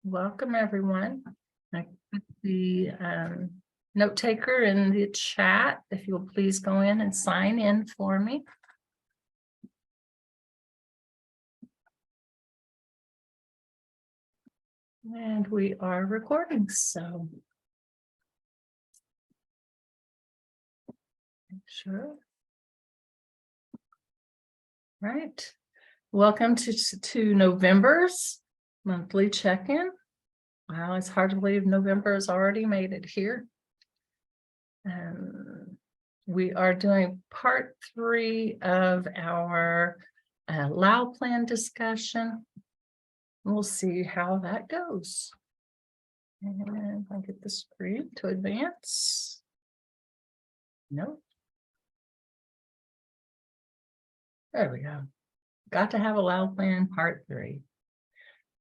Welcome, everyone. I put the note taker in the chat. If you'll please go in and sign in for me. And we are recording, so make sure. Right. Welcome to November's monthly check-in. Wow, it's hard to believe November has already made it here. We are doing part 3 of our LAO plan discussion. We'll see how that goes. And I'll get the screen to advance. No. There we go. Got to have a LAO plan part 3.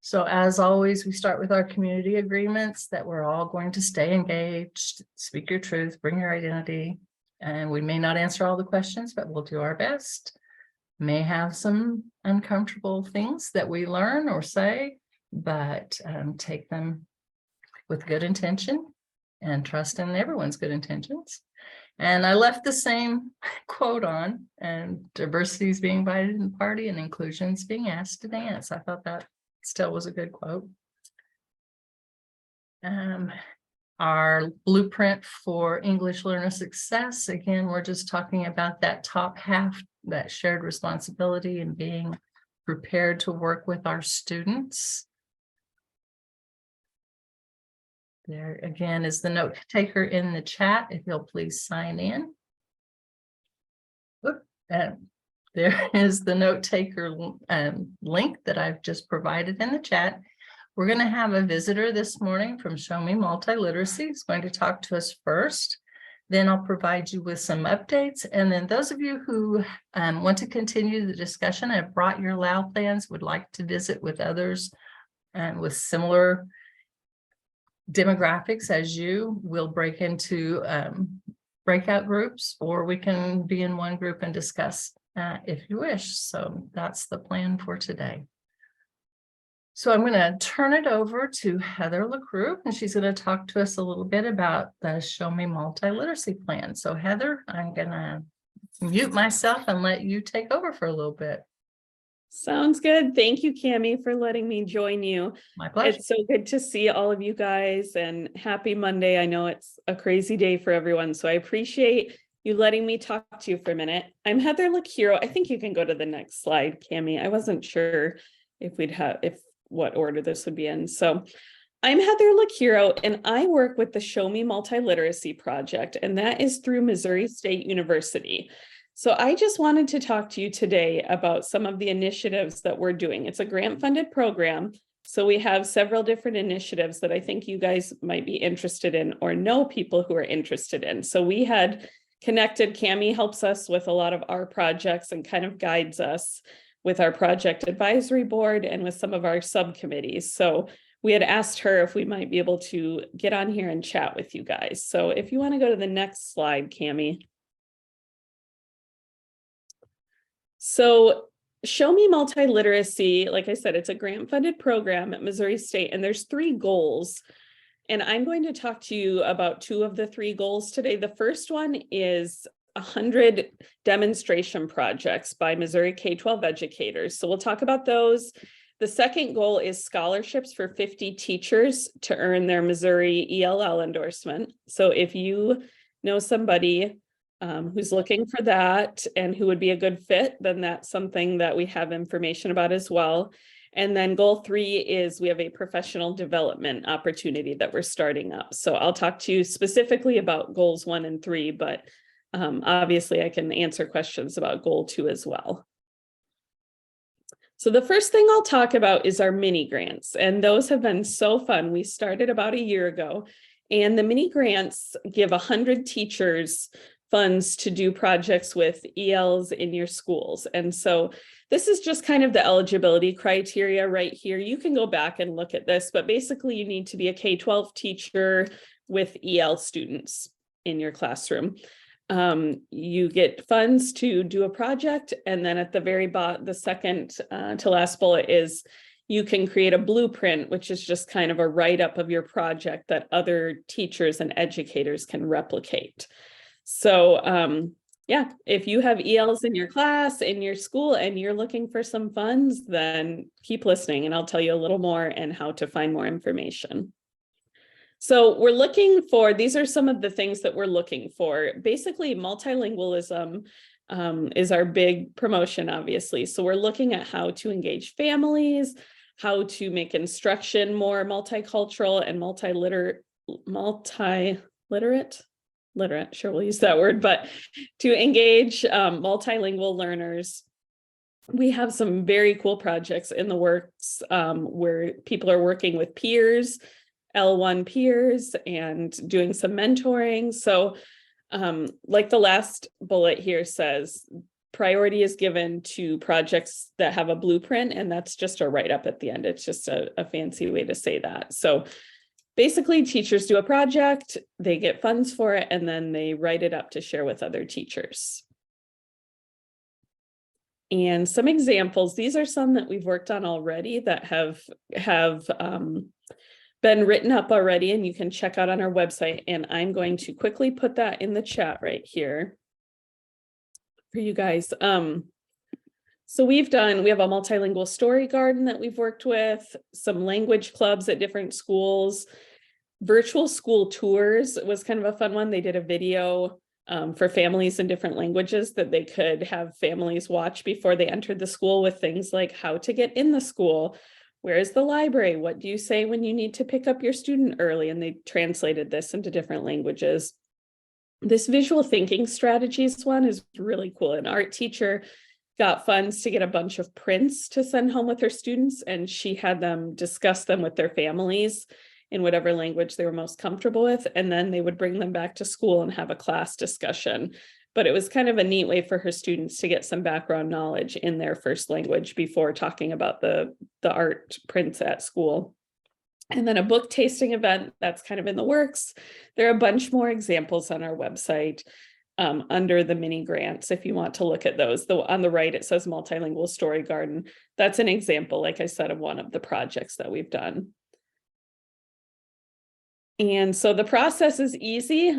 So as always, we start with our community agreements that we're all going to stay engaged, speak your truth, bring your identity, and we may not answer all the questions, but we'll do our best. May have some uncomfortable things that we learn or say, but take them with good intention and trust in everyone's good intentions. And I left the same quote on, and diversity is being invited in the party and inclusion is being asked to dance. I thought that still was a good quote. Our blueprint for English learner success. Again, we're just talking about that top half, that shared responsibility and being prepared to work with our students. There again is the note taker in the chat. If you'll please sign in. And there is the note taker link that I've just provided in the chat. We're going to have a visitor this morning from Show Me Multiliteracy. He's going to talk to us first. Then I'll provide you with some updates. And then those of you who want to continue the discussion, have brought your LAO plans, would like to visit with others and with similar demographics as you, will break into breakout groups, or we can be in one group and discuss if you wish. So that's the plan for today. So I'm going to turn it over to Heather LaCroix, and she's going to talk to us a little bit about the Show Me Multiliteracy plan. So Heather, I'm going to mute myself and let you take over for a little bit. Sounds good. Thank you, Cammie, for letting me join you. My pleasure. It's so good to see all of you guys, and happy Monday. I know it's a crazy day for everyone, so I appreciate you letting me talk to you for a minute. I'm Heather LaCroix. I think you can go to the next slide, Cammie. I wasn't sure if what order this would be in. So I'm Heather LaCroix, and I work with the Show Me Multiliteracy project, and that is through Missouri State University. So I just wanted to talk to you today about some of the initiatives that we're doing. It's a grant-funded program, so we have several different initiatives that I think you guys might be interested in or know people who are interested in. So we had connected. Cammie helps us with a lot of our projects and kind of guides us with our project advisory board and with some of our subcommittees. So we had asked her if we might be able to get on here and chat with you guys. So if you want to go to the next slide, Cammie. So Show Me Multiliteracy, like I said, it's a grant-funded program at Missouri State, and there's 3 goals. And I'm going to talk to you about 2 of the 3 goals today. The first one is 100 demonstration projects by Missouri K-12 educators. So we'll talk about those. The second goal is scholarships for 50 teachers to earn their Missouri ELL endorsement. So if you know somebody who's looking for that and who would be a good fit, then that's something that we have information about as well. And then goal 3 is we have a professional development opportunity that we're starting up. So I'll talk to you specifically about goals 1 and 3, but obviously I can answer questions about goal 2 as well. So the first thing I'll talk about is our mini grants, and those have been so fun. We started about a year ago, and the mini grants give 100 teachers funds to do projects with ELs in your schools. And so this is just kind of the eligibility criteria right here. You can go back and look at this, but basically you need to be a K-12 teacher with EL students in your classroom. You get funds to do a project, and then at the very bottom, the second to last bullet is you can create a blueprint, which is just kind of a write-up of your project that other teachers and educators can replicate. So yeah, if you have ELs in your class, in your school, and you're looking for some funds, then keep listening and I'll tell you a little more and how to find more information. So we're looking for, these are some of the things that we're looking for. Basically, multilingualism is our big promotion, obviously. So we're looking at how to engage families, how to make instruction more multicultural and literate, sure, we'll use that word, but to engage multilingual learners. We have some very cool projects in the works where people are working with peers, L1 peers, and doing some mentoring. So like the last bullet here says, priority is given to projects that have a blueprint, and that's just a write-up at the end. It's just a fancy way to say that. So basically, teachers do a project, they get funds for it, and then they write it up to share with other teachers. And some examples, these are some that we've worked on already that have been written up already, and you can check out on our website. And I'm going to quickly put that in the chat right here for you guys. So we have a multilingual story garden that we've worked with, some language clubs at different schools, virtual school tours was kind of a fun one. They did a video for families in different languages that they could have families watch before they entered the school, with things like how to get in the school, where is the library, what do you say when you need to pick up your student early, and they translated this into different languages. This visual thinking strategies one is really cool. An art teacher got funds to get a bunch of prints to send home with her students, and she had them discuss them with their families in whatever language they were most comfortable with, and then they would bring them back to school and have a class discussion. But it was kind of a neat way for her students to get some background knowledge in their first language before talking about the art prints at school. And then a book tasting event that's kind of in the works. There are a bunch more examples on our website under the mini grants if you want to look at those. On the right, it says Multilingual Story Garden. That's an example, like I said, of one of the projects that we've done. And so the process is easy.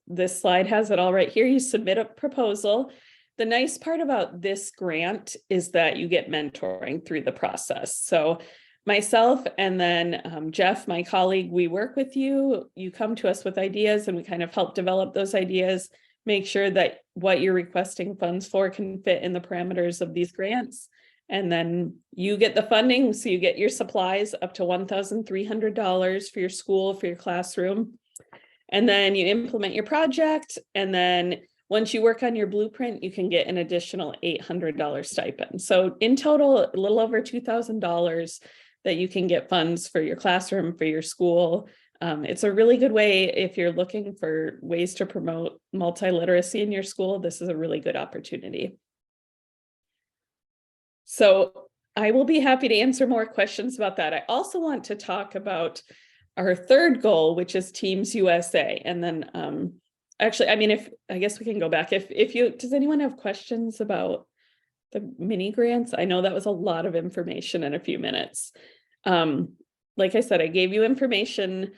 This slide has it all right here. You submit a proposal. The nice part about this grant is that you get mentoring through the process. So myself and then Jeff, my colleague, we work with you. You come to us with ideas and we kind of help develop those ideas, make sure that what you're requesting funds for can fit in the parameters of these grants. And then you get the funding. So you get your supplies up to $1,300 for your school, for your classroom. And then you implement your project. And then once you work on your blueprint, you can get an additional $800 stipend. So in total, a little over $2,000 that you can get funds for your classroom, for your school. It's a really good way if you're looking for ways to promote multiliteracy in your school. This is a really good opportunity. So I will be happy to answer more questions about that. I also want to talk about our third goal, which is Teams USA. And then actually, I mean, I guess we can go back. Does anyone have questions about the mini grants? I know that was a lot of information in a few minutes. Like I said, I gave you information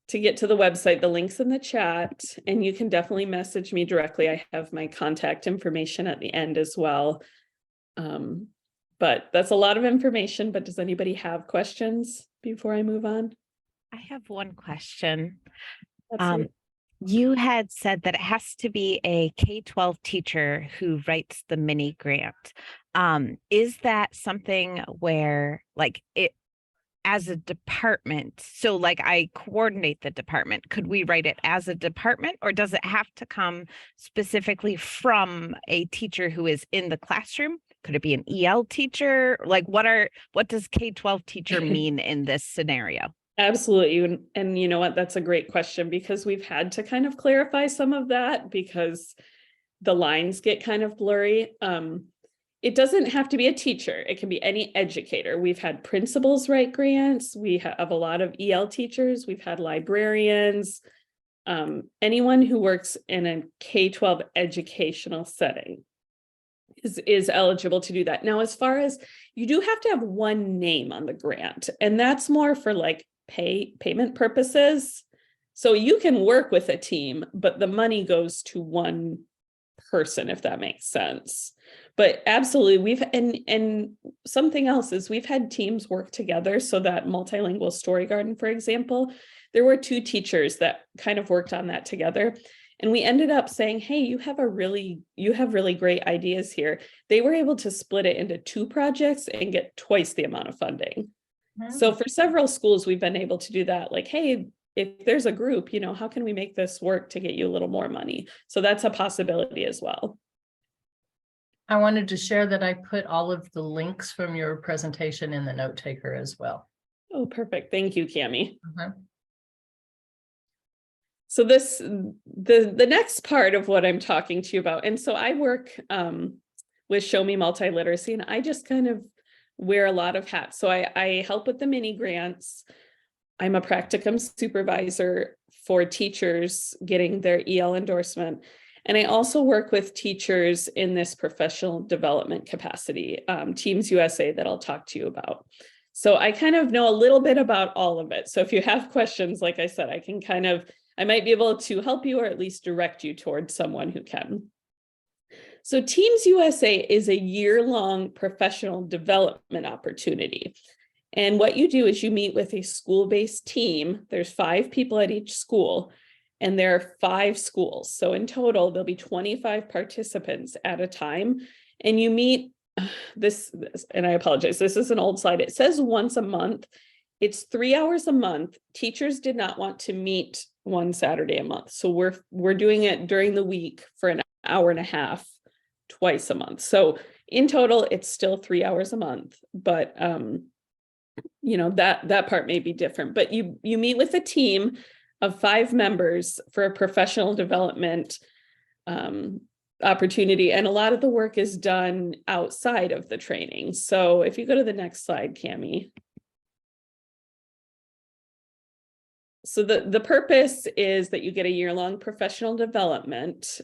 to get to the website, the link's in the chat, and you can definitely message me directly. I have my contact information at the end as well. But that's a lot of information, but does anybody have questions before I move on? I have one question. Absolutely. You had said that it has to be a K-12 teacher who writes the mini grant. Is that something where like it as a department, so like I coordinate the department, could we write it as a department, or does it have to come specifically from a teacher who is in the classroom? Could it be an EL teacher? Like what does K-12 teacher mean in this scenario? Absolutely. And you know what, that's a great question, because we've had to kind of clarify some of that because the lines get kind of blurry. It doesn't have to be a teacher. It can be any educator. We've had principals write grants. We have a lot of EL teachers. We've had librarians, anyone who works in a K-12 educational setting. is eligible to do that. Now, as far as you do have to have one name on the grant, and that's more for like payment purposes. So you can work with a team, but the money goes to one person, if that makes sense. But absolutely, and something else is we've had teams work together. So that multilingual story garden, for example, there were 2 teachers that kind of worked on that together. And we ended up saying, hey, you have really great ideas here. They were able to split it into 2 projects and get twice the amount of funding. So for several schools, we've been able to do that. Like, hey, if there's a group, how can we make this work to get you a little more money? So that's a possibility as well. I wanted to share that I put all of the links from your presentation in the note taker as well. Oh, perfect. Thank you, Cami. Uh-huh. So the next part of what I'm talking to you about, and so I work with Show Me Multiliteracy, and I just kind of wear a lot of hats. So I help with the mini grants. I'm a practicum supervisor for teachers getting their EL endorsement. And I also work with teachers in this professional development capacity, Teams USA, that I'll talk to you about. So I kind of know a little bit about all of it. So if you have questions, like I said, I might be able to help you or at least direct you towards someone who can. So Teams USA is a year-long professional development opportunity. And what you do is you meet with a school-based team. There's 5 people at each school, and there are 5 schools. So in total, there'll be 25 participants at a time. And you meet this, and I apologize, this is an old slide. It says once a month. It's 3 hours a month. Teachers did not want to meet one Saturday a month. So we're doing it during the week for an hour and a half, twice a month. So in total, it's still 3 hours a month, but that part may be different. But you meet with a team of 5 members for a professional development opportunity, and a lot of the work is done outside of the training. So if you go to the next slide, Cami. So the purpose is that you get a year-long professional development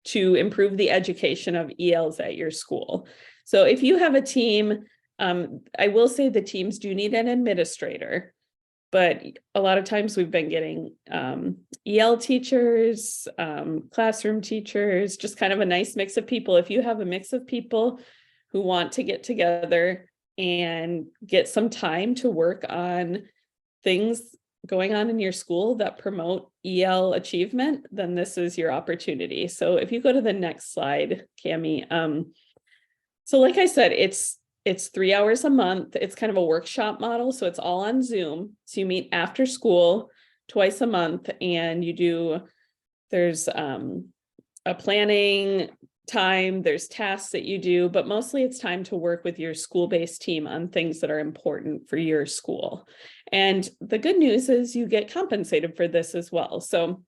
to improve the education of ELs at your school. So if you have a team, I will say the teams do need an administrator, but a lot of times we've been getting EL teachers, classroom teachers, just kind of a nice mix of people. If you have a mix of people who want to get together and get some time to work on things going on in your school that promote EL achievement, then this is your opportunity. So if you go to the next slide, Cami, so like I said, it's 3 hours a month. It's kind of a workshop model. So it's all on Zoom. So you meet after school twice a month, and there's a planning time, there's tasks that you do, but mostly it's time to work with your school-based team on things that are important for your school. And the good news is you get compensated for this as well. So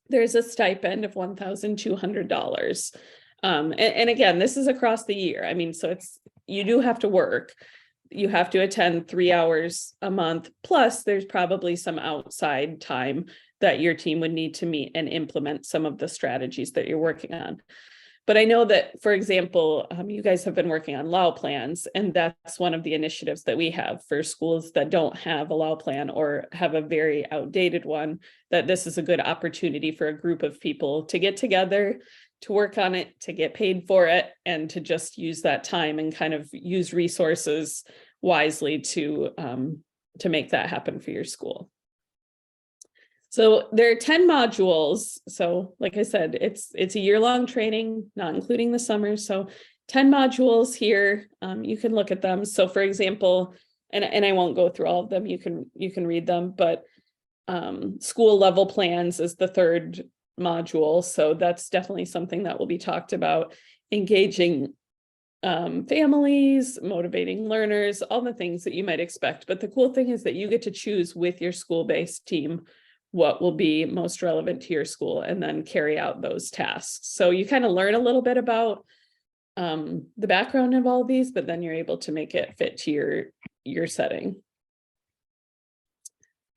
there's a stipend of $1,200. And again, this is across the year. I mean, so you do have to work. You have to attend 3 hours a month. Plus, there's probably some outside time that your team would need to meet and implement some of the strategies that you're working on. But I know that, for example, you guys have been working on LAW plans, and that's one of the initiatives that we have for schools that don't have a LAW plan or have a very outdated one, that this is a good opportunity for a group of people to get together, to work on it, to get paid for it, and to just use that time and kind of use resources wisely to make that happen for your school. So there are 10 modules. So like I said, it's a year-long training, not including the summer. So 10 modules here. You can look at them. So for example, and I won't go through all of them, you can read them, but school level plans is the 3rd module. So that's definitely something that will be talked about. Engaging families, motivating learners, all the things that you might expect. But the cool thing is that you get to choose with your school-based team what will be most relevant to your school and then carry out those tasks. So you kind of learn a little bit about the background of all of these, but then you're able to make it fit to your setting.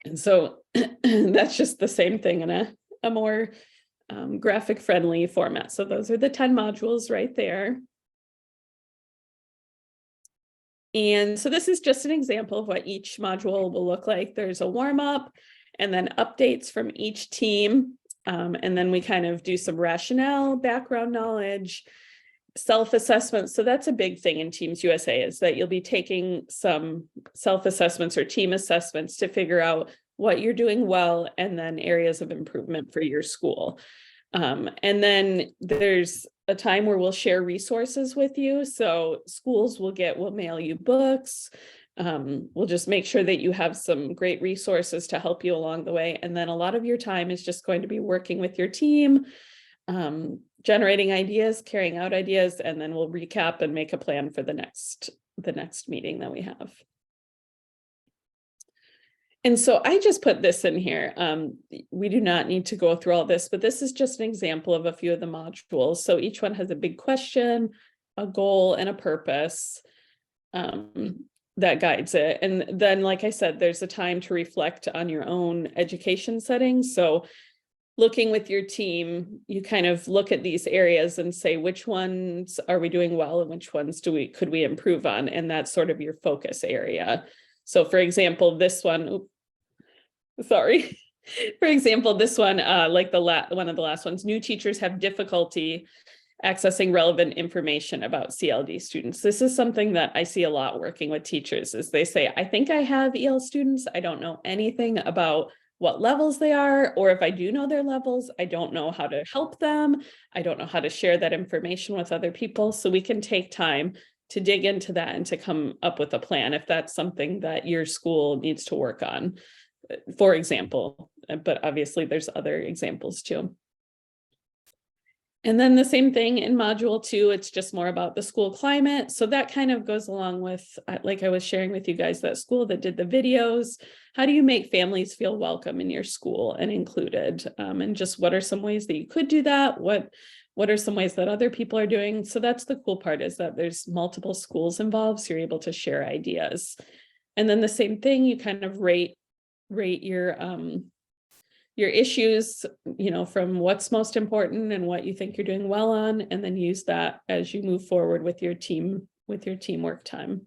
And so that's just the same thing in a more graphic friendly format. So those are the 10 modules right there. And so this is just an example of what each module will look like. There's a warm up and then updates from each team. And then we kind of do some rationale, background knowledge, self-assessment. So that's a big thing in Teams USA, is that you'll be taking some self-assessments or team assessments to figure out what you're doing well and then areas of improvement for your school. And then there's a time where we'll share resources with you. So schools will mail you books. We'll just make sure that you have some great resources to help you along the way. And then a lot of your time is just going to be working with your team, generating ideas, carrying out ideas, and then we'll recap and make a plan for the next meeting that we have. And so I just put this in here. We do not need to go through all this, but this is just an example of a few of the modules. So each one has a big question, a goal, and a purpose that guides it. And then, like I said, there's a time to reflect on your own education settings. So looking with your team, you kind of look at these areas and say, which ones are we doing well and which ones could we improve on? And that's sort of your focus area. So for example, this one, for example, this one, like one of the last ones, new teachers have difficulty accessing relevant information about CLD students. This is something that I see a lot working with teachers, is they say, I think I have EL students. I don't know anything about what levels they are, or if I do know their levels, I don't know how to help them. I don't know how to share that information with other people. So we can take time to dig into that and to come up with a plan if that's something that your school needs to work on, for example, but obviously there's other examples too. And then the same thing in module 2, it's just more about the school climate. So that kind of goes along with, like I was sharing with you guys, that school that did the videos. How do you make families feel welcome in your school and included? And just what are some ways that you could do that? What are some ways that other people are doing? So that's the cool part, is that there's multiple schools involved, so you're able to share ideas. And then the same thing, you kind of rate your issues, from what's most important and what you think you're doing well on, and then use that as you move forward with your teamwork time.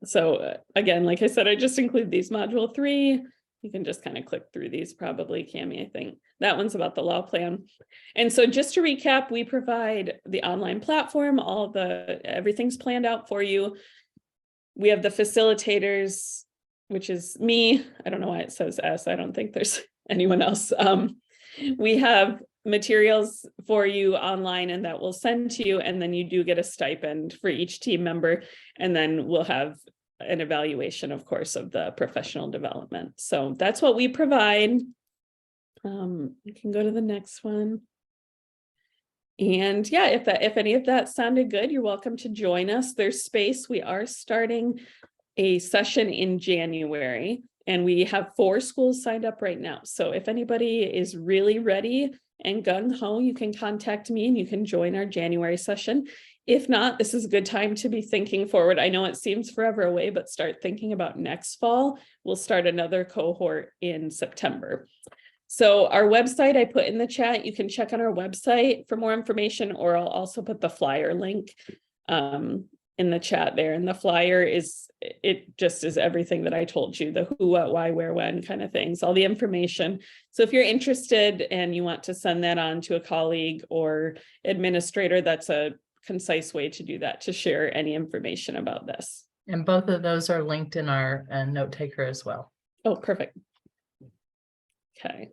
So again, like I said, I just include these module 3. You can just kind of click through these probably, Cami, I think. That one's about the law plan. And so just to recap, we provide the online platform, everything's planned out for you. We have the facilitators, which is me. I don't know why it says S. I don't think there's anyone else. We have materials for you online, and that we'll send to you. And then you do get a stipend for each team member. And then we'll have an evaluation, of course, of the professional development. So that's what we provide. You can go to the next one. And yeah, if any of that sounded good, you're welcome to join us. There's space. We are starting a session in January, and we have 4 schools signed up right now. So if anybody is really ready and gung-ho, you can contact me and you can join our January session. If not, this is a good time to be thinking forward. I know it seems forever away, but start thinking about next fall. We'll start another cohort in September. So our website, I put in the chat. You can check on our website for more information, or I'll also put the flyer link in the chat there. And the flyer just is everything that I told you, the who, what, why, where, when kind of things, all the information. So if you're interested and you want to send that on to a colleague or administrator, that's a concise way to do that, to share any information about this. And both of those are linked in our note taker as well. Oh, perfect. Okay.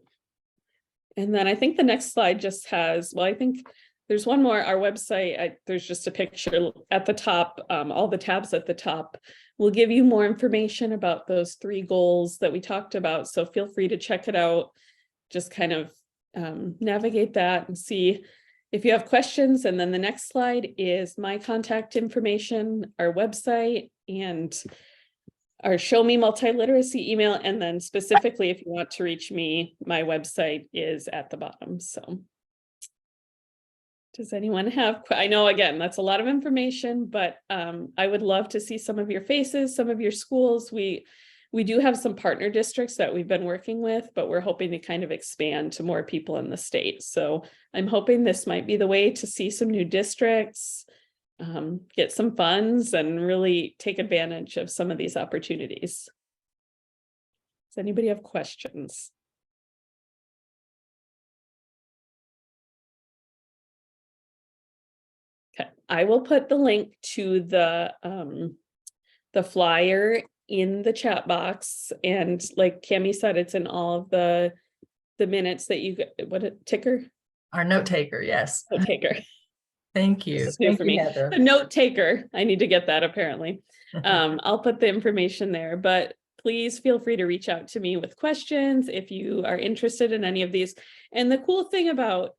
And then I think the next slide just has, I think there's one more, our website, there's just a picture at the top, all the tabs at the top will give you more information about those 3 goals that we talked about. So feel free to check it out, just kind of navigate that and see if you have questions. And then the next slide is my contact information, our website, and our Show Me Multiliteracy email. And then specifically, if you want to reach me, my website is at the bottom. So does anyone have, I know, again, that's a lot of information, but I would love to see some of your faces, some of your schools. We do have some partner districts that we've been working with, but we're hoping to kind of expand to more people in the state. So I'm hoping this might be the way to see some new districts, get some funds and really take advantage of some of these opportunities. Does anybody have questions? Okay, I will put the link to the flyer in the chat box, and like Cami said, it's in all of the minutes that you get. What a ticker? Our note taker, yes. Note taker. Thank you. This is new Thank for you, me. Heather. A note taker. I need to get that apparently. I'll put the information there, but please feel free to reach out to me with questions if you are interested in any of these. And the cool thing about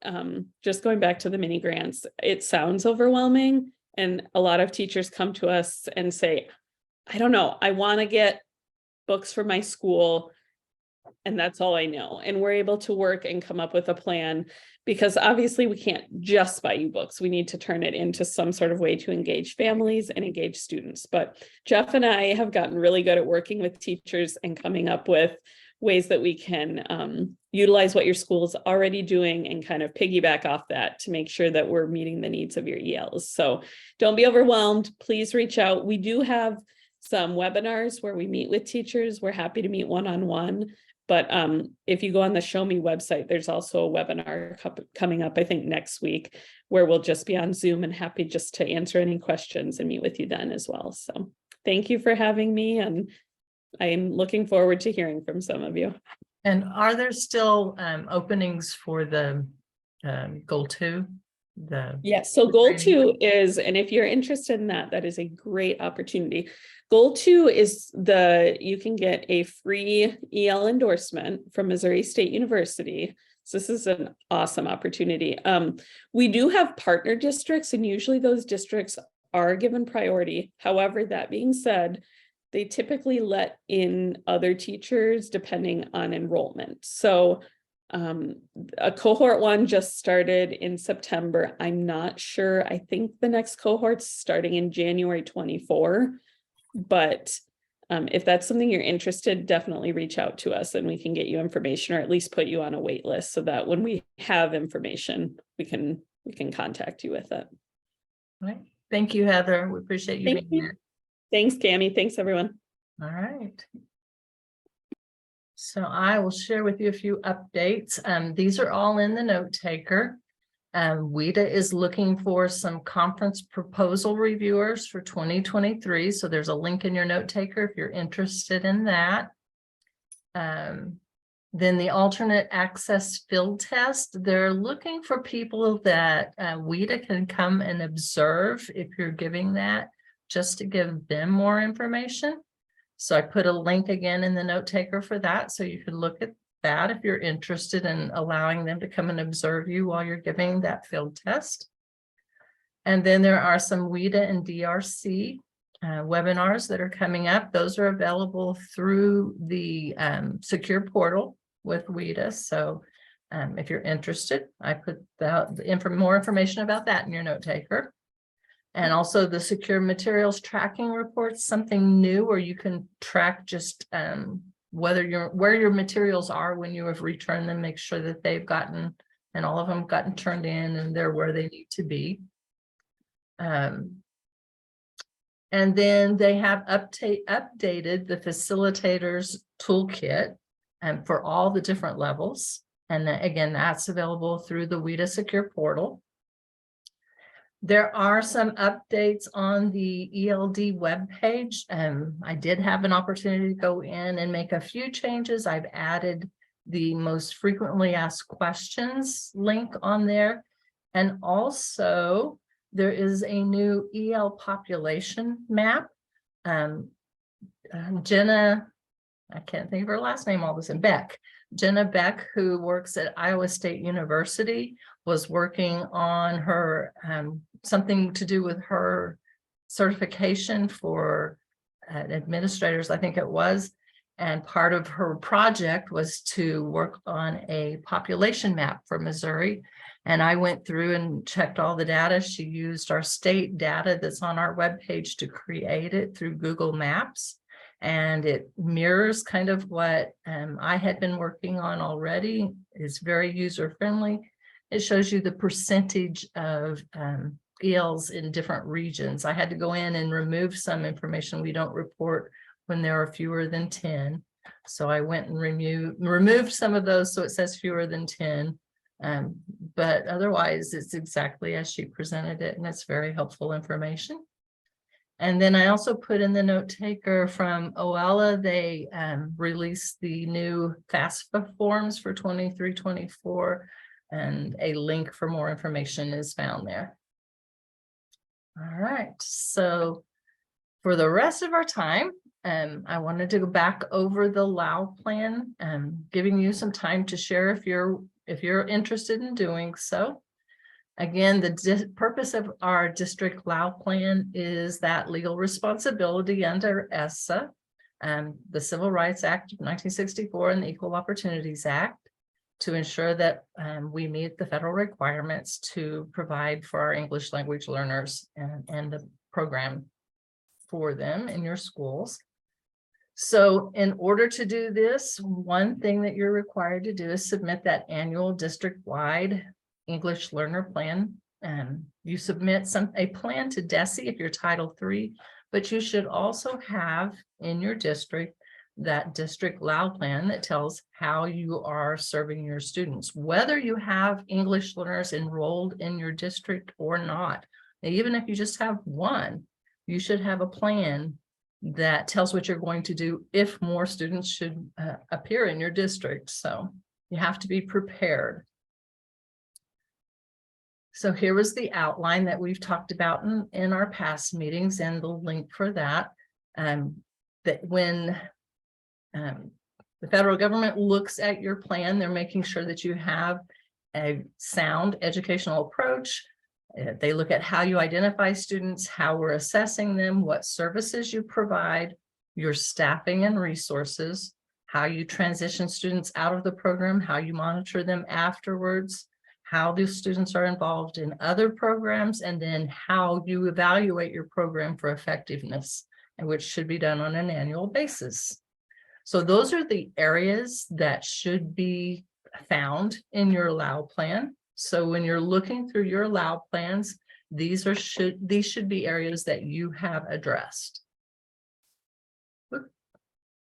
just going back to the mini grants, it sounds overwhelming. And a lot of teachers come to us and say, I don't know, I want to get books for my school, and that's all I know. And we're able to work and come up with a plan, because obviously we can't just buy you books. We need to turn it into some sort of way to engage families and engage students. But Jeff and I have gotten really good at working with teachers and coming up with ways that we can utilize what your school is already doing and kind of piggyback off that to make sure that we're meeting the needs of your ELs. So don't be overwhelmed. Please reach out. We do have some webinars where we meet with teachers. We're happy to meet one-on-one. But if you go on the Show Me website, there's also a webinar coming up, I think next week, where we'll just be on Zoom, and happy just to answer any questions and meet with you then as well. So thank you for having me, and I'm looking forward to hearing from some of you. And are there still openings for the goal 2? Yes, so goal 2 is, and if you're interested in that, that is a great opportunity. Goal 2 is you can get a free EL endorsement from Missouri State University. So this is an awesome opportunity. We do have partner districts, and usually those districts are given priority. However, that being said, they typically let in other teachers depending on enrollment. So a cohort 1 just started in September. I'm not sure. I think the next cohort's starting in January 24. But if that's something you're interested, definitely reach out to us and we can get you information, or at least put you on a wait list, so that when we have information, we can contact you with it. All right. Thank you, Heather. We appreciate you Thank being you. here. Thanks, Cami. Thanks, everyone. All right. So I will share with you a few updates. These are all in the note taker. WIDA is looking for some conference proposal reviewers for 2023. So there's a link in your note taker if you're interested in that. Then the alternate access field test, they're looking for people that WIDA can come and observe if you're giving that, just to give them more information. So I put a link again in the note taker for that, so you can look at that if you're interested in allowing them to come and observe you while you're giving that field test. And then there are some WIDA and DRC webinars that are coming up. Those are available through the secure portal with WIDA. So if you're interested, I put more information about that in your note taker. And also the secure materials tracking reports, something new where you can track just where your materials are when you have returned them, make sure that they've gotten, and all of them gotten turned in and they're where they need to be. And then they have updated the facilitators toolkit for all the different levels. And again, that's available through the WIDA secure portal. There are some updates on the ELD webpage. I did have an opportunity to go in and make a few changes. I've added the most frequently asked questions link on there. And also there is a new EL population map. Jenna, I can't think of her last name all of a sudden, Jenna Beck, who works at Iowa State University, was working on her something to do with her certification for administrators, I think it was. And part of her project was to work on a population map for Missouri. And I went through and checked all the data. She used our state data that's on our webpage to create it through Google Maps. And it mirrors kind of what I had been working on already. It's very user-friendly. It shows you the percentage of ELs in different regions. I had to go in and remove some information we don't report when there are fewer than 10. So I went and removed some of those so it says fewer than 10. But otherwise it's exactly as she presented it, and it's very helpful information. And then I also put in the note taker from OELA. They released the new FAFSA forms for 23-24, and a link for more information is found there. All right, so for the rest of our time, I wanted to go back over the LAU plan, giving you some time to share if you're interested in doing so. Again, the purpose of our district LAU plan is that legal responsibility under ESSA, the Civil Rights Act of 1964 and the Equal Opportunities Act, to ensure that we meet the federal requirements to provide for our English language learners and the program for them in your schools. So in order to do this, one thing that you're required to do is submit that annual district-wide English learner plan. You submit a plan to DESE if you're Title III, but you should also have in your district that district LAU plan that tells how you are serving your students, whether you have English learners enrolled in your district or not. Even if you just have one, you should have a plan that tells what you're going to do if more students should appear in your district. So you have to be prepared. So here was the outline that we've talked about in our past meetings, and the link for that. That when the federal government looks at your plan, they're making sure that you have a sound educational approach. They look at how you identify students, how we're assessing them, what services you provide, your staffing and resources, how you transition students out of the program, how you monitor them afterwards, how the students are involved in other programs, and then how you evaluate your program for effectiveness, and which should be done on an annual basis. So those are the areas that should be found in your LAU plan. So when you're looking through your LAU plans, these should be areas that you have addressed.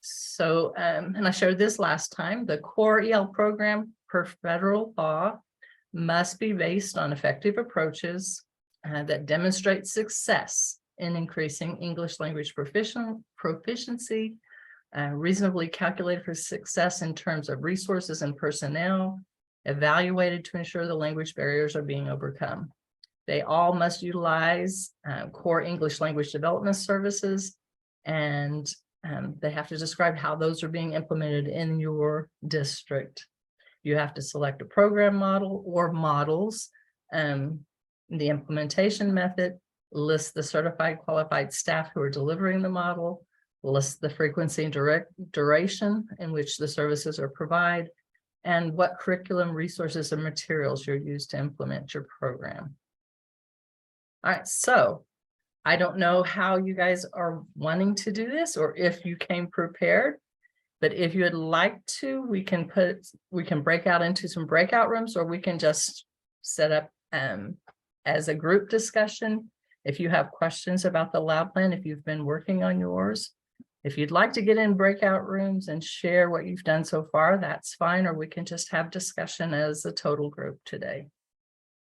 So, and I shared this last time, the core EL program per federal law must be based on effective approaches that demonstrate success in increasing English language proficiency, reasonably calculated for success in terms of resources and personnel, evaluated to ensure the language barriers are being overcome. They all must utilize core English language development services, and they have to describe how those are being implemented in your district. You have to select a program model or models, the implementation method, list the certified qualified staff who are delivering the model, list the frequency and duration in which the services are provided, and what curriculum, resources, and materials you're used to implement your program. All right, so I don't know how you guys are wanting to do this or if you came prepared, but if you'd like to, we can break out into some breakout rooms, or we can just set up as a group discussion. If you have questions about the LAU plan, if you've been working on yours, if you'd like to get in breakout rooms and share what you've done so far, that's fine, or we can just have discussion as a total group today.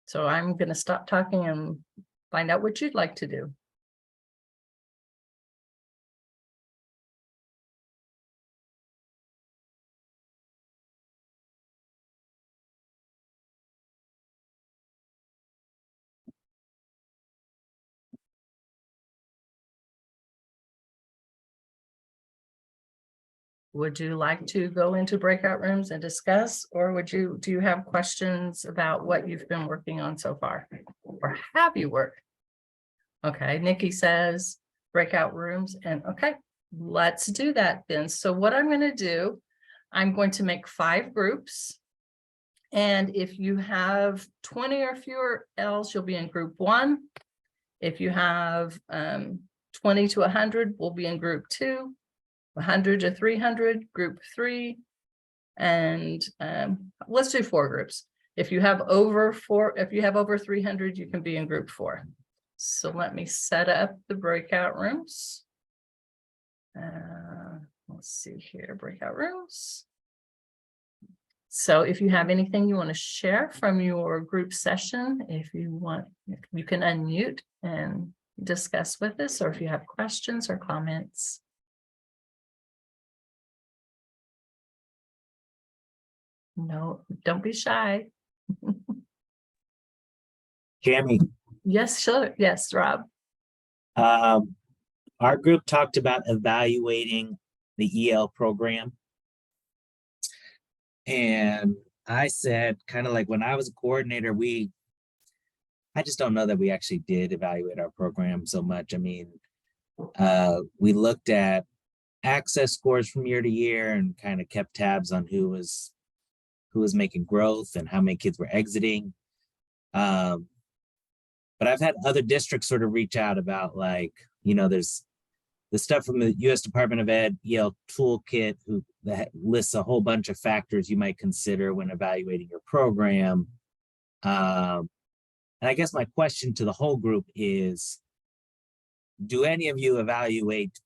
So I'm going to stop talking and find out what you'd like to do. Would you like to go into breakout rooms and discuss, or do you have questions about what you've been working on so far? Or have you worked? Okay, Nikki says breakout rooms, and okay, let's do that then. So what I'm going to do, I'm going to make 5 groups. And if you have 20 or fewer L's, you'll be in group 1. If you have 20 to 100, we'll be in group 2. 100 to 300, group 3, and let's do 4 groups. If you have over 300, you can be in group 4. So let me set up the breakout rooms. Let's see here, breakout rooms. So if you have anything you want to share from your group session, if you want, you can unmute and discuss with us, or if you have questions or comments. No, don't be shy. Jamie, Yes, sure. Yes, Rob. our group talked about evaluating the EL program. And I said, kind of like when I was a coordinator, I just don't know that we actually did evaluate our program so much. I mean, we looked at access scores from year to year and kind of kept tabs on who was making growth and how many kids were exiting. But I've had other districts sort of reach out about, like, there's the stuff from the U.S. Department of Ed EL Toolkit that lists a whole bunch of factors you might consider when evaluating your program. And I guess my question to the whole group is, do any of you evaluate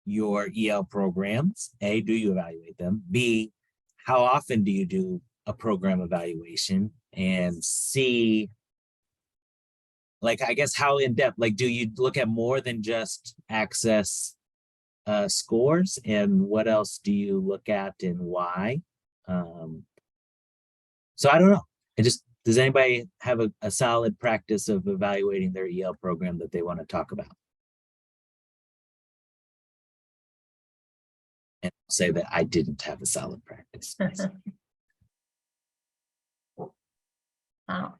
your EL programs? A, do you evaluate them? B, how often do you do a program evaluation? And C, like, I guess how in depth, like, do you look at more than just access scores, and what else do you look at and why? So I don't know. Does anybody have a solid practice of evaluating their EL program that they want to talk about? And I'll say that I didn't have a solid practice. Wow.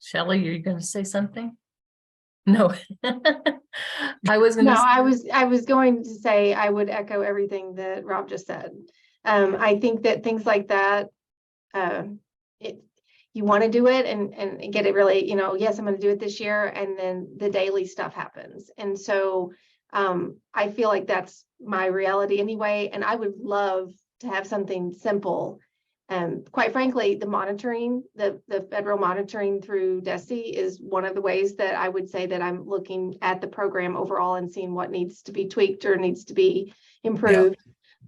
Shelley, you're going to say something? No. I was going No, to. I was going to say, I would echo everything that Rob just said. I think that things like that, you want to do it and get it really, yes, I'm going to do it this year. And then the daily stuff happens. And so I feel like that's my reality anyway. And I would love to have something simple. Quite frankly, the monitoring, the federal monitoring through DESE is one of the ways that I would say that I'm looking at the program overall and seeing what needs to be tweaked or needs to be improved.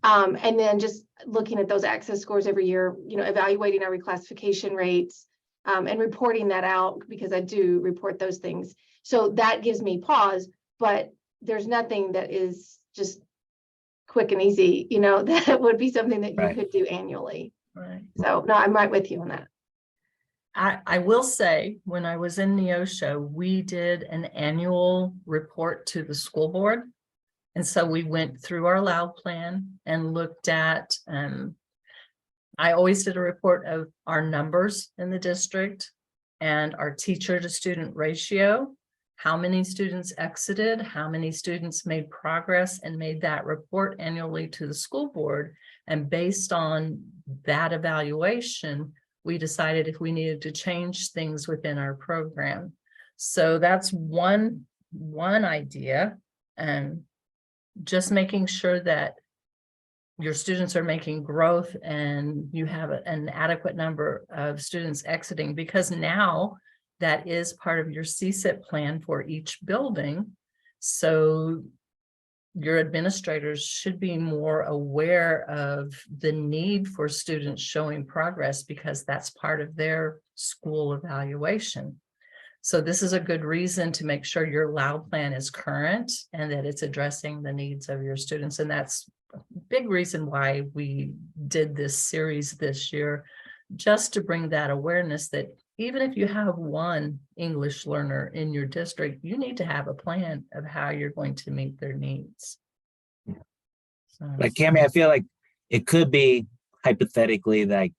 Yeah. And then just looking at those access scores every year, evaluating our reclassification rates and reporting that out, because I do report those things. So that gives me pause, but there's nothing that is just quick and easy, that would be something that you could do annually. Right. So no, I'm right with you on that. I will say, when I was in Neosho, we did an annual report to the school board. And so we went through our LAU plan and looked at, I always did a report of our numbers in the district and our teacher to student ratio, how many students exited, how many students made progress, and made that report annually to the school board. And based on that evaluation, we decided if we needed to change things within our program. So that's one idea, and just making sure that your students are making growth and you have an adequate number of students exiting, because now that is part of your CSIP plan for each building. So your administrators should be more aware of the need for students showing progress, because that's part of their school evaluation. So this is a good reason to make sure your LAU plan is current and that it's addressing the needs of your students. And that's a big reason why we did this series this year, just to bring that awareness that even if you have one English learner in your district, you need to have a plan of how you're going to meet their needs. So. Like, Cammie, I feel like it could be hypothetically, like,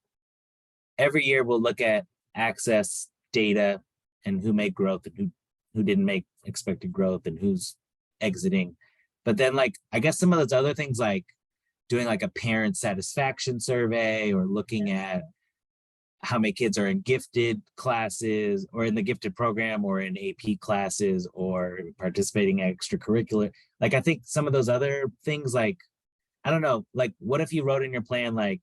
every year we'll look at access data and who made growth and who didn't make expected growth and who's exiting. But then, like, I guess some of those other things, like doing like a parent satisfaction survey, or looking at how many kids are in gifted classes or in the gifted program or in AP classes or participating in extracurricular. Like, I think some of those other things, like, I don't know, like, what if you wrote in your plan, like,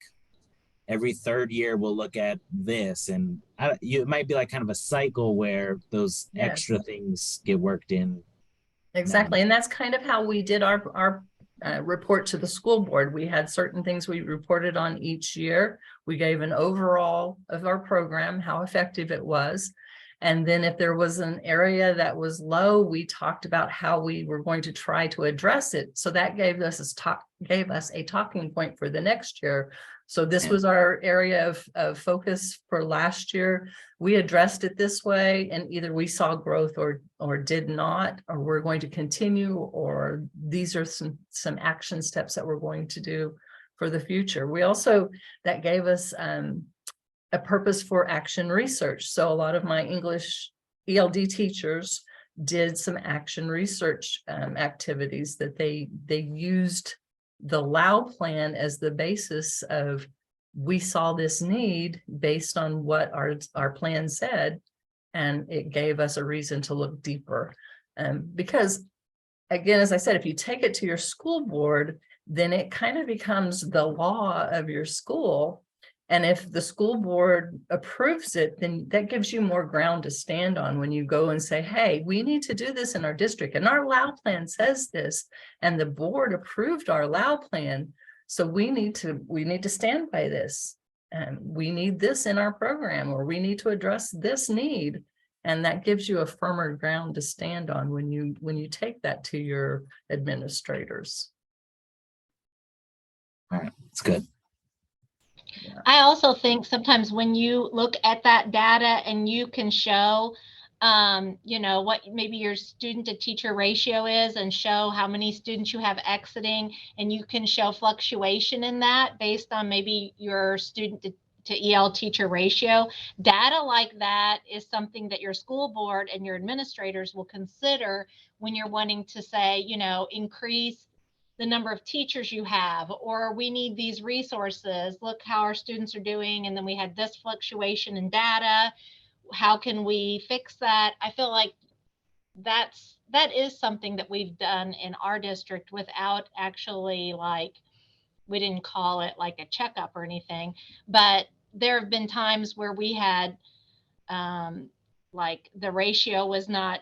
every third year we'll look at this, and it might be like kind of a cycle where those Yes. extra things get worked in. Exactly. And that's kind of how we did our report to the school board. We had certain things we reported on each year. We gave an overall of our program, how effective it was. And then if there was an area that was low, we talked about how we were going to try to address it. So that gave us a talking point for the next year. So this was our area of focus for last year. We addressed it this way, and either we saw growth or did not, or we're going to continue, or these are some action steps that we're going to do for the future. We also, that gave us a purpose for action research. So a lot of my English ELD teachers did some action research activities that they used the LAU plan as the basis of, we saw this need based on what our plan said, and it gave us a reason to look deeper. Because again, as I said, if you take it to your school board, then it kind of becomes the law of your school. And if the school board approves it, then that gives you more ground to stand on when you go and say, hey, we need to do this in our district, and our LAU plan says this, and the board approved our LAU plan. So we need to stand by this, and we need this in our program, or we need to address this need. And that gives you a firmer ground to stand on when you take that to your administrators. All right, that's good. I also think sometimes when you look at that data and you can show, what maybe your student to teacher ratio is, and show how many students you have exiting, and you can show fluctuation in that based on maybe your student to EL teacher ratio. Data like that is something that your school board and your administrators will consider when you're wanting to say, increase the number of teachers you have, or we need these resources. Look how our students are doing. And then we had this fluctuation in data. How can we fix that? I feel like that is something that we've done in our district without actually, like, we didn't call it like a checkup or anything, but there have been times where we had like the ratio was not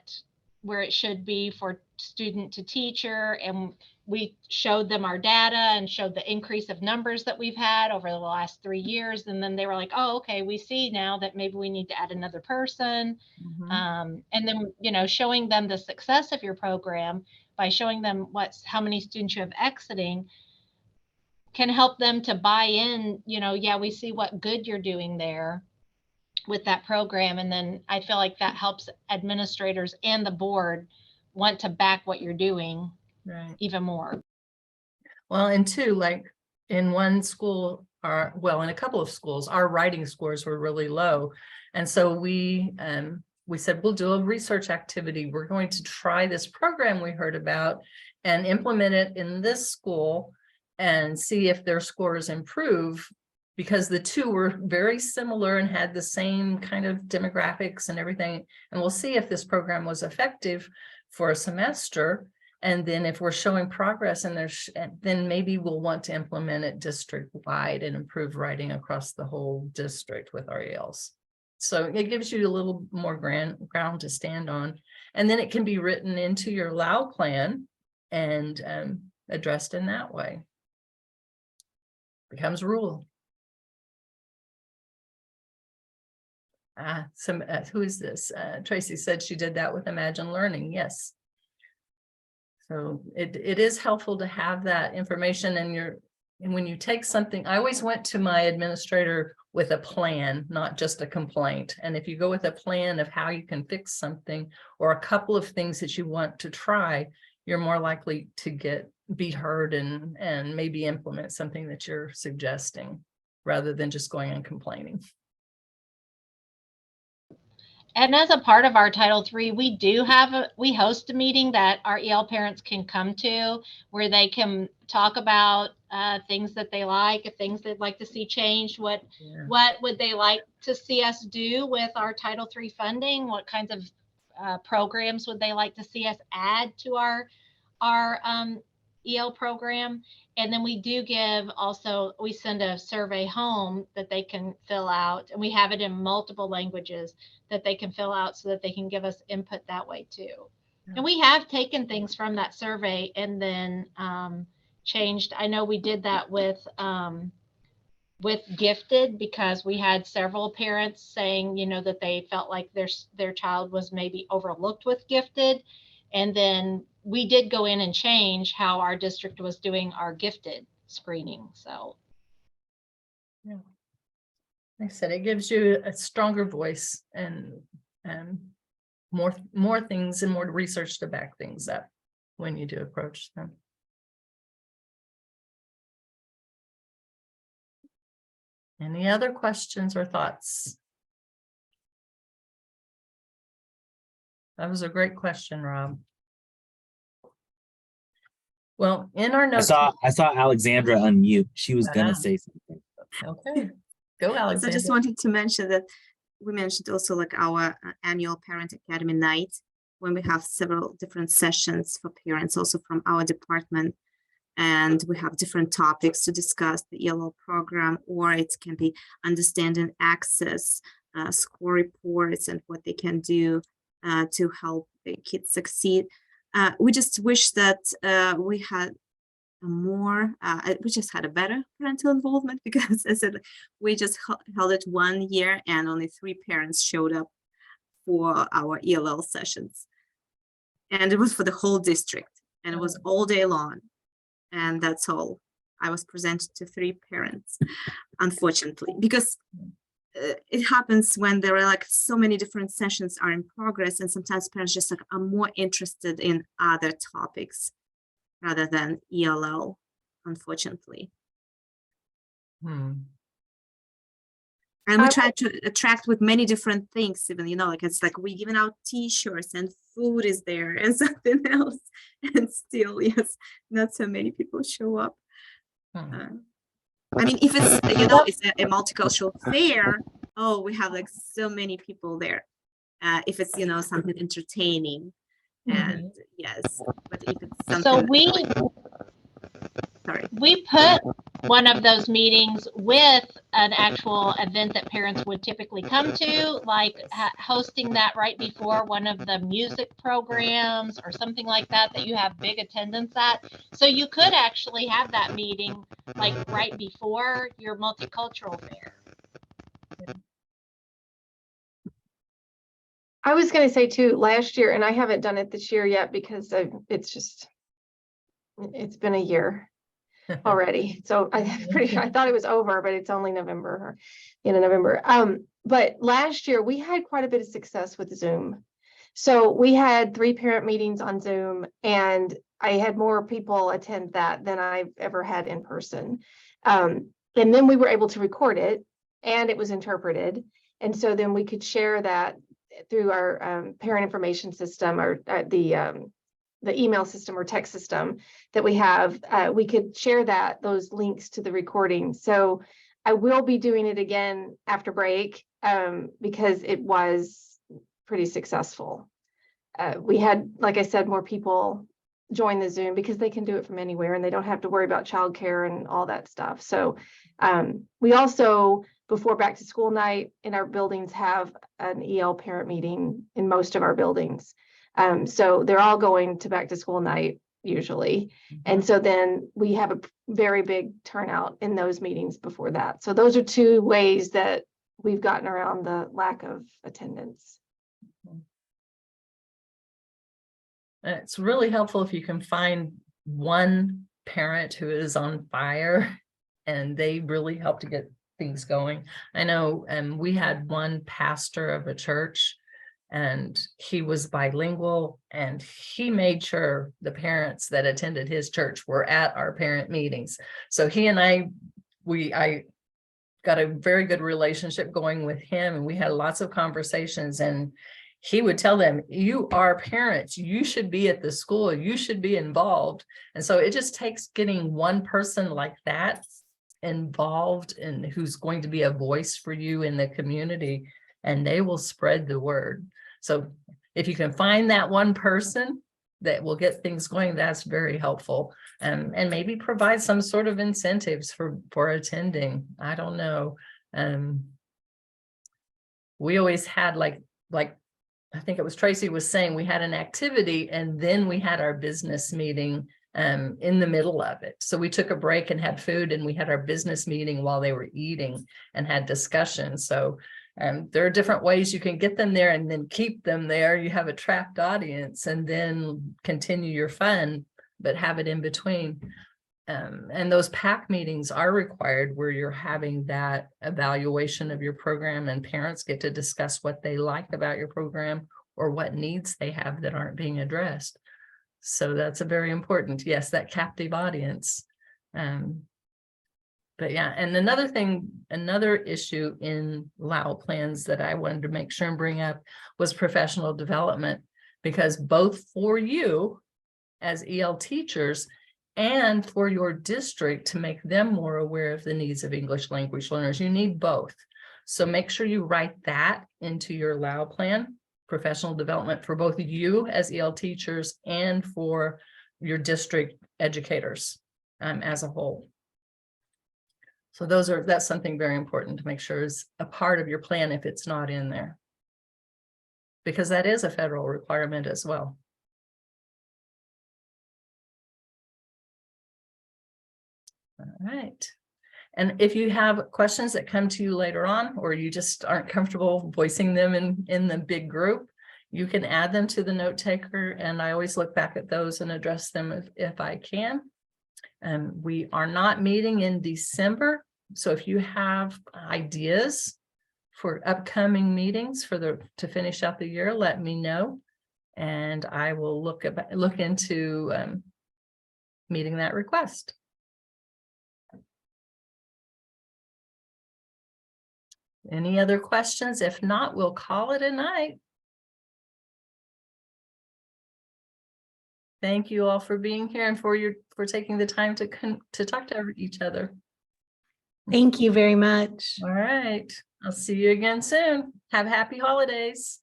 where it should be for student to teacher, and we showed them our data and showed the increase of numbers that we've had over the last 3 years. And then they were like, oh, okay, we see now that maybe we need to add another person. And then, showing them the success of your program by showing them how many students you have exiting can help them to buy in, yeah, we see what good you're doing there with that program. And then I feel like that helps administrators and the board want to back what you're doing even more. Well, and two, like in one school, in a couple of schools, our writing scores were really low. And so we said, we'll do a research activity. We're going to try this program we heard about and implement it in this school and see if their scores improve, because the two were very similar and had the same kind of demographics and everything. And we'll see if this program was effective for a semester. And then if we're showing progress, and then maybe we'll want to implement it district-wide and improve writing across the whole district with our ELs. So it gives you a little more ground to stand on. And then it can be written into your LAU plan and addressed in that way. Becomes rule. Who is this? Tracy said she did that with Imagine Learning. Yes. So it is helpful to have that information, and when you take something, I always went to my administrator with a plan, not just a complaint. And if you go with a plan of how you can fix something or a couple of things that you want to try, you're more likely to be heard and maybe implement something that you're suggesting, rather than just going and complaining. And as a part of our Title III, we host a meeting that our EL parents can come to, where they can talk about things that they like, things they'd like to see changed, what would they like to see us do with our Title III funding, what kinds of programs would they like to see us add to our EL program. And then we do give also, we send a survey home that they can fill out, and we have it in multiple languages that they can fill out so that they can give us input that way too. And we have taken things from that survey and then changed. I know we did that with gifted, because we had several parents saying, you know, that they felt like their child was maybe overlooked with gifted. And then we did go in and change how our district was doing our gifted screening. So Yeah. Like I said, it gives you a stronger voice and more things and more research to back things up when you do approach them. Any other questions or thoughts? That was a great question, Rob. Well, in our I notes. saw Alexandra unmute. She was gonna Ah. say something. Okay, go So I just Alexander. wanted to mention that we mentioned also like our annual Parent Academy night, when we have several different sessions for parents also from our department. And we have different topics to discuss the ELL program, or it can be understanding access, score reports, and what they can do to help the kids succeed. We just wish that we had we just had a better parental involvement, because as I said, we just held it 1 year and only 3 parents showed up for our ELL sessions. And it was for the whole district, and it was all day long. And that's all. I was presented to 3 parents, unfortunately, because it happens when there are like so many different sessions are in progress, and sometimes parents just like are more interested in other topics rather than ELL, unfortunately. And we try to attract with many different things, even, you know, like it's like we giving out t-shirts and food is there and something else, and still, yes, not so many people show up. I mean, if it's, you know, it's a multicultural fair, oh, we have like so many people there. If it's, you know, something entertaining, and yes, but if it's something. So Sorry. we put one of those meetings with an actual event that parents would typically come to, like hosting that right before one of the music programs or something like that, that you have big attendance at. So you could actually have that meeting like right before your multicultural fair. I was going to say too, last year, and I haven't done it this year yet because it's been a year already. So I thought it was over, but it's only November, November. But last year we had quite a bit of success with Zoom. So we had 3 parent meetings on Zoom, and I had more people attend that than I've ever had in person. And then we were able to record it, and it was interpreted. And so then we could share that through our parent information system, or the email system or text system that we have. We could share those links to the recording. So I will be doing it again after break, because it was pretty successful. We had, like I said, more people join the Zoom because they can do it from anywhere and they don't have to worry about childcare and all that stuff. So we also, before back to school night in our buildings, have an EL parent meeting in most of our buildings. So they're all going to back to school night usually. And so then we have a very big turnout in those meetings before that. So those are 2 ways that we've gotten around the lack of attendance. It's really helpful if you can find one parent who is on fire and they really help to get things going. I know we had one pastor of a church, and he was bilingual, and he made sure the parents that attended his church were at our parent meetings. So he and I got a very good relationship going with him, and we had lots of conversations, and he would tell them, you are parents, you should be at the school, you should be involved. And so it just takes getting one person like that involved, and who's going to be a voice for you in the community, and they will spread the word. So if you can find that one person, that will get things going, that's very helpful. And maybe provide some sort of incentives for attending. I don't know. We always had like I think it was Tracy was saying, we had an activity and then we had our business meeting in the middle of it. So we took a break and had food, and we had our business meeting while they were eating and had discussion. So there are different ways you can get them there and then keep them there. You have a trapped audience and then continue your fun, but have it in between. And those PAC meetings are required, where you're having that evaluation of your program and parents get to discuss what they like about your program or what needs they have that aren't being addressed. So that's a very important, yes, that captive audience. But yeah, and another issue in LAO plans that I wanted to make sure and bring up was professional development, because both for you as EL teachers and for your district, to make them more aware of the needs of English language learners, you need both. So make sure you write that into your LAO plan, professional development for both you as EL teachers and for your district educators as a whole. So that's something very important to make sure is a part of your plan if it's not in there, because that is a federal requirement as well. All right. And if you have questions that come to you later on, or you just aren't comfortable voicing them in the big group, you can add them to the note taker. And I always look back at those and address them if I can. We are not meeting in December. So if you have ideas for upcoming meetings to finish out the year, let me know. And I will look into meeting that request. Any other questions? If not, we'll call it a night. Thank you all for being here and for taking the time to talk to each other. Thank you very much. All right. I'll see you again soon. Have happy holidays.